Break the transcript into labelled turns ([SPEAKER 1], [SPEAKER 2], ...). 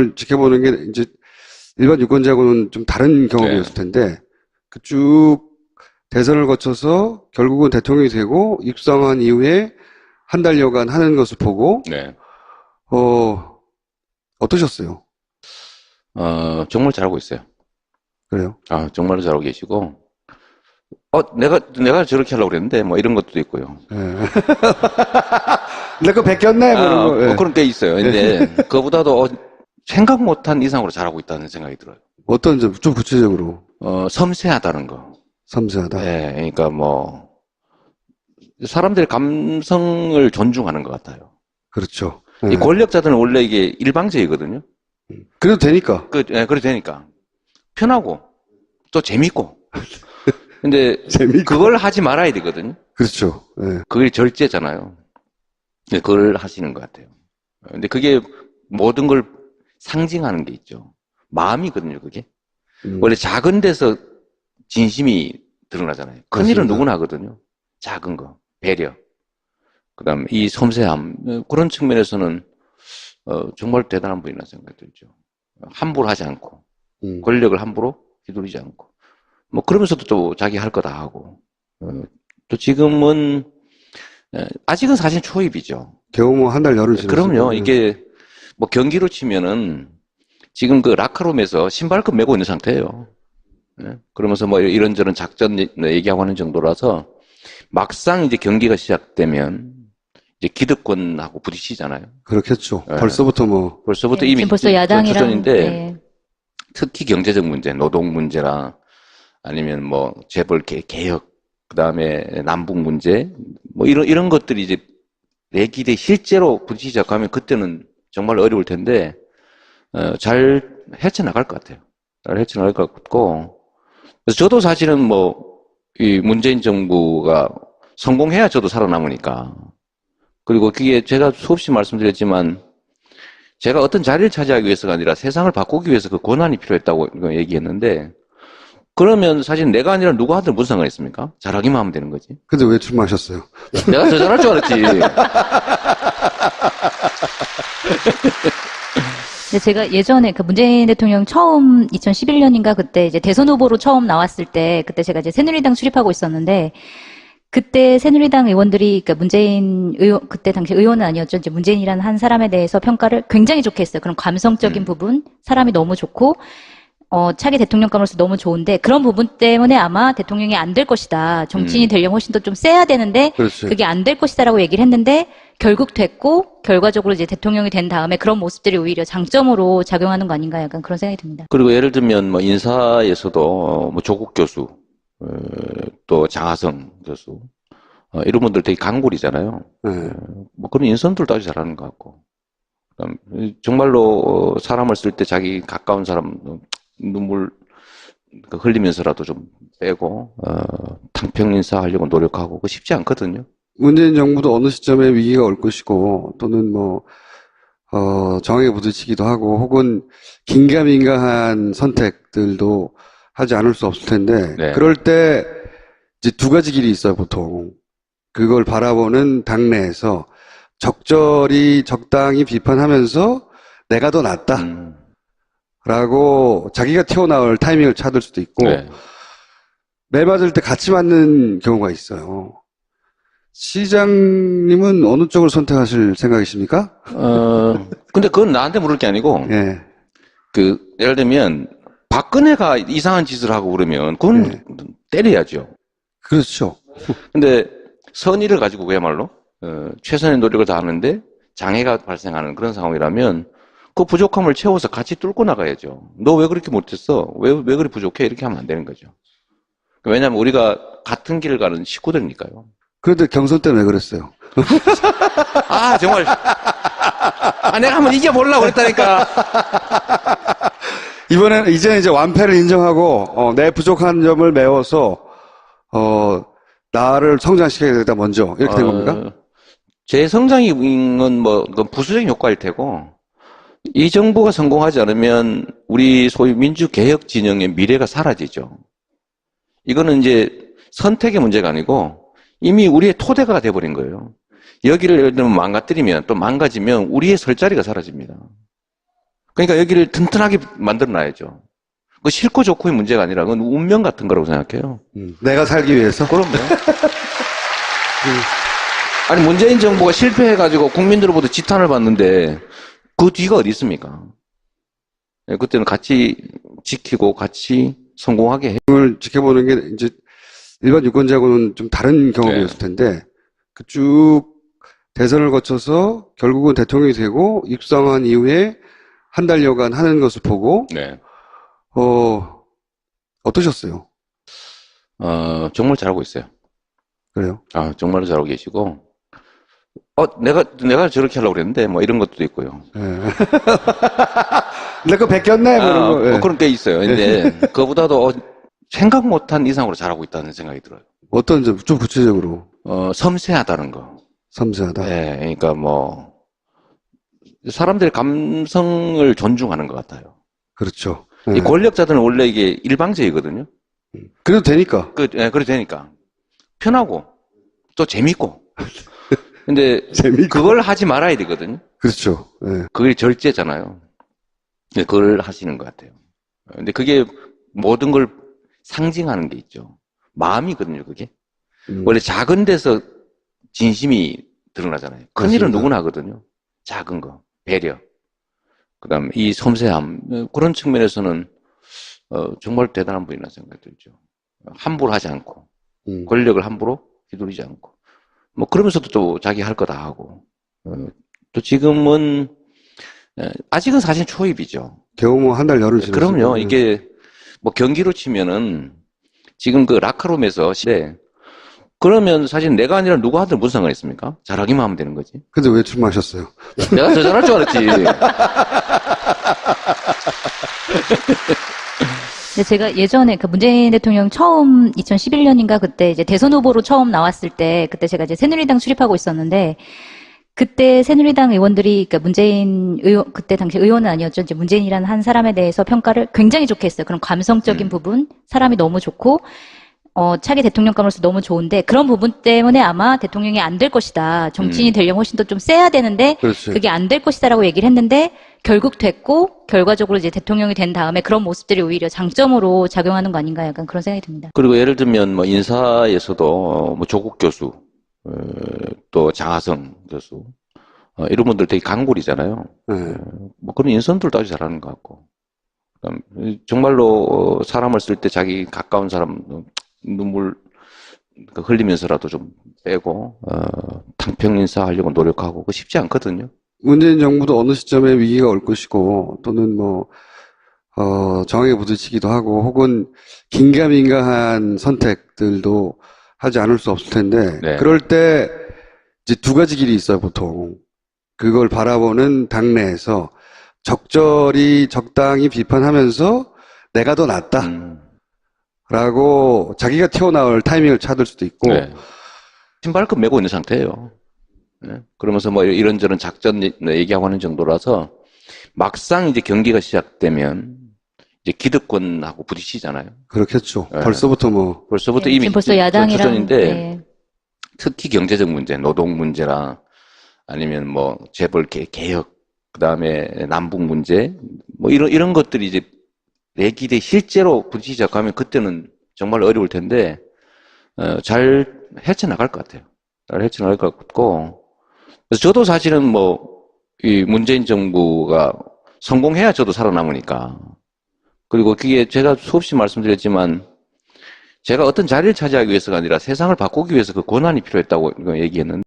[SPEAKER 1] 대선을 지켜보는 게 이제 일반 유권자하고는 좀 다른 경험이었을 텐데, 그 쭉 대선을 거쳐서 결국은 대통령이 되고 입성한 이후에 한 달여간 하는 것을 보고, 어떠셨어요?
[SPEAKER 2] 정말 잘하고 있어요.
[SPEAKER 1] 그래요?
[SPEAKER 2] 정말로 잘하고 계시고, 내가 저렇게 하려고 그랬는데, 뭐 이런 것도 있고요.
[SPEAKER 1] 내 거 베꼈네? 뭐 이런 거. 예.
[SPEAKER 2] 그런 게 있어요. 근데, 그거보다도 생각 못한 이상으로 잘하고 있다는 생각이 들어요.
[SPEAKER 1] 어떤 점, 좀 구체적으로?
[SPEAKER 2] 섬세하다는 거.
[SPEAKER 1] 섬세하다?
[SPEAKER 2] 네, 그러니까 사람들의 감성을 존중하는 것 같아요.
[SPEAKER 1] 그렇죠.
[SPEAKER 2] 이 권력자들은 원래 이게 일방적이거든요.
[SPEAKER 1] 그래도 되니까.
[SPEAKER 2] 그래도 되니까. 편하고, 또 재밌고. 근데,
[SPEAKER 1] 재밌고.
[SPEAKER 2] 그걸 하지 말아야 되거든요.
[SPEAKER 1] 그렇죠. 네.
[SPEAKER 2] 그게 절제잖아요. 그걸 하시는 것 같아요. 근데 그게 모든 걸 상징하는 게 있죠. 마음이거든요, 그게. 원래 작은 데서 진심이 드러나잖아요. 큰 일은 누구나 하거든요. 작은 거, 배려. 그 다음에 이 섬세함, 그런 측면에서는, 정말 대단한 분이라는 생각이 들죠. 함부로 하지 않고, 권력을 함부로 휘두르지 않고, 뭐, 그러면서도 또 자기 할 거 다 하고, 또 지금은, 아직은 사실 초입이죠.
[SPEAKER 1] 겨우 뭐 한 달 열흘 지났어요.
[SPEAKER 2] 그럼요. 이게, 뭐, 경기로 치면은, 지금 그 라카룸에서 신발끈 메고 있는 상태예요. 그러면서 뭐 이런저런 작전 얘기하고 하는 정도라서, 막상 이제 경기가 시작되면, 이제 기득권하고 부딪히잖아요.
[SPEAKER 1] 그렇겠죠.
[SPEAKER 2] 네.
[SPEAKER 1] 벌써부터
[SPEAKER 2] 이미
[SPEAKER 1] 지금
[SPEAKER 2] 야당이랑 전투전인데, 특히 경제적 문제, 노동 문제나 아니면 뭐 재벌 개혁, 그다음에 남북 문제, 뭐 이런 것들이 이제 내기대 실제로 부딪히기 시작하면 그때는 정말 어려울 텐데 잘 헤쳐나갈 것 같아요. 잘 헤쳐나갈 것 같고, 그래서 저도 사실은 뭐 이 문재인 정부가 성공해야 저도 살아남으니까. 그리고 그게 제가 수없이 말씀드렸지만, 제가 어떤 자리를 차지하기 위해서가 아니라 세상을 바꾸기 위해서 그 권한이 필요했다고 얘기했는데, 그러면 사실 내가 아니라 누가 하든 무슨 상관이 있습니까? 잘하기만 하면 되는 거지.
[SPEAKER 1] 근데 왜 출마하셨어요?
[SPEAKER 2] 내가 더 잘할 줄 알았지.
[SPEAKER 3] 근데 제가 예전에 그 문재인 대통령 처음 2011년인가 그때 이제 대선 후보로 처음 나왔을 때, 그때 제가 이제 새누리당 출입하고 있었는데, 그때 새누리당 의원들이, 그러니까 문재인 의원, 그때 당시 의원은 아니었죠. 이제 문재인이라는 한 사람에 대해서 평가를 굉장히 좋게 했어요. 그런 감성적인 부분, 사람이 너무 좋고, 차기 대통령감으로서 너무 좋은데, 그런 부분 때문에 아마 대통령이 안 될 것이다. 정치인이 되려면 훨씬 더 좀 세야 되는데,
[SPEAKER 1] 그렇지.
[SPEAKER 3] 그게 안 될 것이다라고 얘기를 했는데, 결국 됐고, 결과적으로 이제 대통령이 된 다음에 그런 모습들이 오히려 장점으로 작용하는 거 아닌가, 약간 그런 생각이 듭니다.
[SPEAKER 2] 그리고 예를 들면 뭐 인사에서도 뭐 조국 교수, 또 장하성 교수, 이런 분들 되게 강골이잖아요. 뭐 그런 인선들도 아주 잘하는 것 같고. 정말로 사람을 쓸 때 자기 가까운 사람 눈물 흘리면서라도 좀 빼고, 당평 인사하려고 노력하고, 그거 쉽지 않거든요.
[SPEAKER 1] 문재인 정부도 어느 시점에 위기가 올 것이고, 또는 정에 부딪히기도 하고, 혹은 긴가민가한 선택들도 하지 않을 수 없을 텐데,
[SPEAKER 2] 네.
[SPEAKER 1] 그럴 때 이제 두 가지 길이 있어요, 보통. 그걸 바라보는 당내에서 적당히 비판하면서 내가 더 낫다. 라고 자기가 튀어나올 타이밍을 찾을 수도 있고,
[SPEAKER 2] 네.
[SPEAKER 1] 매 맞을 때 같이 맞는 경우가 있어요. 시장님은 어느 쪽을 선택하실 생각이십니까?
[SPEAKER 2] 근데 그건 나한테 물을 게 아니고,
[SPEAKER 1] 예.
[SPEAKER 2] 예를 들면, 박근혜가 이상한 짓을 하고 그러면, 그건 때려야죠.
[SPEAKER 1] 그렇죠.
[SPEAKER 2] 근데 선의를 가지고 그야말로, 최선의 노력을 다하는데, 장애가 발생하는 그런 상황이라면, 그 부족함을 채워서 같이 뚫고 나가야죠. 너 왜 그렇게 못했어? 왜 그리 부족해? 이렇게 하면 안 되는 거죠. 왜냐하면 우리가 같은 길을 가는 식구들이니까요.
[SPEAKER 1] 그런데 경선 때는 왜 그랬어요?
[SPEAKER 2] 정말. 내가 한번 이겨보려고 그랬다니까.
[SPEAKER 1] 이제는 이제 완패를 인정하고, 내 부족한 점을 메워서, 나를 성장시켜야 되겠다, 먼저. 이렇게 된 겁니까?
[SPEAKER 2] 제 성장은 그건 부수적인 효과일 테고, 이 정부가 성공하지 않으면 우리 소위 민주개혁 진영의 미래가 사라지죠. 이거는 이제 선택의 문제가 아니고 이미 우리의 토대가 돼버린 거예요. 여기를 예를 들면 망가뜨리면 또 망가지면 우리의 설 자리가 사라집니다. 그러니까 여기를 튼튼하게 만들어 놔야죠. 그 싫고 좋고의 문제가 아니라 그건 운명 같은 거라고 생각해요.
[SPEAKER 1] 내가 살기 위해서?
[SPEAKER 2] 그럼요. 아니, 문재인 정부가 실패해가지고 국민들로부터 지탄을 받는데 그 뒤가 어디 있습니까? 그때는 같이 지키고 같이 성공하게 해.
[SPEAKER 1] 을 지켜보는 게 이제 일반 유권자하고는 좀 다른 경험이었을 텐데 그 쭉 대선을 거쳐서 결국은 대통령이 되고 입성한 이후에 한 달여간 하는 것을 보고
[SPEAKER 2] 네.
[SPEAKER 1] 어떠셨어요?
[SPEAKER 2] 정말 잘하고 있어요.
[SPEAKER 1] 그래요?
[SPEAKER 2] 정말로 잘하고 계시고, 내가 저렇게 하려고 그랬는데, 뭐 이런 것도 있고요.
[SPEAKER 1] 예. 내 거 베꼈네? 뭐 이런 거. 예.
[SPEAKER 2] 그런 게 있어요. 근데, 그거보다도 생각 못한 이상으로 잘하고 있다는 생각이 들어요.
[SPEAKER 1] 어떤 점, 좀 구체적으로?
[SPEAKER 2] 섬세하다는 거.
[SPEAKER 1] 섬세하다?
[SPEAKER 2] 예, 그러니까 사람들의 감성을 존중하는 것 같아요.
[SPEAKER 1] 그렇죠.
[SPEAKER 2] 이
[SPEAKER 1] 예.
[SPEAKER 2] 권력자들은 원래 이게 일방적이거든요.
[SPEAKER 1] 그래도 되니까.
[SPEAKER 2] 그래 되니까. 편하고, 또 재밌고. 근데,
[SPEAKER 1] 재밌고.
[SPEAKER 2] 그걸 하지 말아야 되거든요.
[SPEAKER 1] 그렇죠. 예.
[SPEAKER 2] 그게 절제잖아요. 그걸 하시는 것 같아요. 근데 그게 모든 걸 상징하는 게 있죠. 마음이거든요, 그게. 원래 작은 데서 진심이 드러나잖아요. 큰 일은
[SPEAKER 1] 맞습니다.
[SPEAKER 2] 누구나 하거든요. 작은 거, 배려. 그 다음에 이 섬세함, 그런 측면에서는, 정말 대단한 분이라는 생각이 들죠. 함부로 하지 않고, 권력을 함부로 휘두르지 않고, 뭐, 그러면서도 또 자기 할 거 다 하고, 또 지금은, 아직은 사실 초입이죠.
[SPEAKER 1] 겨우 뭐 한 달 열흘 지났어요.
[SPEAKER 2] 그럼요. 이게, 뭐, 경기로 치면은, 지금 그 라카롬에서, 그러면 사실 내가 아니라 누가 하든 무슨 상관이 있습니까? 잘하기만 하면 되는 거지.
[SPEAKER 1] 근데 왜 출마하셨어요?
[SPEAKER 2] 내가 더 잘할 줄 알았지.
[SPEAKER 3] 근데 제가 예전에 그 문재인 대통령 처음 2011년인가 그때 이제 대선 후보로 처음 나왔을 때 그때 제가 이제 새누리당 출입하고 있었는데 그때 새누리당 의원들이 그러니까 문재인 의원 그때 당시 의원은 아니었죠. 이제 문재인이라는 한 사람에 대해서 평가를 굉장히 좋게 했어요. 그런 감성적인 부분, 사람이 너무 좋고 차기 대통령감으로서 너무 좋은데 그런 부분 때문에 아마 대통령이 안 될 것이다. 정치인이 되려면 훨씬 더 좀 세야 되는데
[SPEAKER 1] 그렇지.
[SPEAKER 3] 그게 안 될 것이다라고 얘기를 했는데 결국 됐고 결과적으로 이제 대통령이 된 다음에 그런 모습들이 오히려 장점으로 작용하는 거 아닌가 약간 그런 생각이 듭니다.
[SPEAKER 2] 그리고 예를 들면 뭐 인사에서도 뭐 조국 교수, 또 장하성 교수, 이런 분들 되게 강골이잖아요.
[SPEAKER 1] 네.
[SPEAKER 2] 뭐 그런 인선들도 아주 잘하는 것 같고. 그다음 정말로 사람을 쓸 때 자기 가까운 사람 눈물 흘리면서라도 좀 빼고 당평 인사하려고 노력하고 그거 쉽지 않거든요.
[SPEAKER 1] 문재인 정부도 어느 시점에 위기가 올 것이고 또는 뭐 정에 부딪히기도 하고 혹은 긴가민가한 선택들도 하지 않을 수 없을 텐데
[SPEAKER 2] 네.
[SPEAKER 1] 그럴 때 이제 두 가지 길이 있어요 보통. 그걸 바라보는 당내에서 적절히 적당히 비판하면서 내가 더 낫다 라고 자기가 튀어나올 타이밍을 찾을 수도 있고
[SPEAKER 2] 네. 신발끈 메고 있는 상태예요. 네. 그러면서 뭐 이런저런 작전 얘기하고 하는 정도라서 막상 이제 경기가 시작되면 이제 기득권하고 부딪히잖아요.
[SPEAKER 1] 그렇겠죠.
[SPEAKER 2] 네.
[SPEAKER 1] 벌써부터
[SPEAKER 2] 이미
[SPEAKER 3] 지금 벌써 야당이랑
[SPEAKER 2] 전인데
[SPEAKER 3] 네.
[SPEAKER 2] 특히 경제적 문제, 노동 문제나 아니면 뭐 재벌 개혁, 그 다음에 남북 문제, 뭐 이런 것들이 이제 내 길에 실제로 부딪히기 시작하면 그때는 정말 어려울 텐데 잘 헤쳐나갈 것 같아요. 잘 헤쳐나갈 것 같고 그래서 저도 사실은 뭐 이 문재인 정부가 성공해야 저도 살아남으니까 그리고 그게 제가 수없이 말씀드렸지만 제가 어떤 자리를 차지하기 위해서가 아니라 세상을 바꾸기 위해서 그 권한이 필요했다고 얘기했는데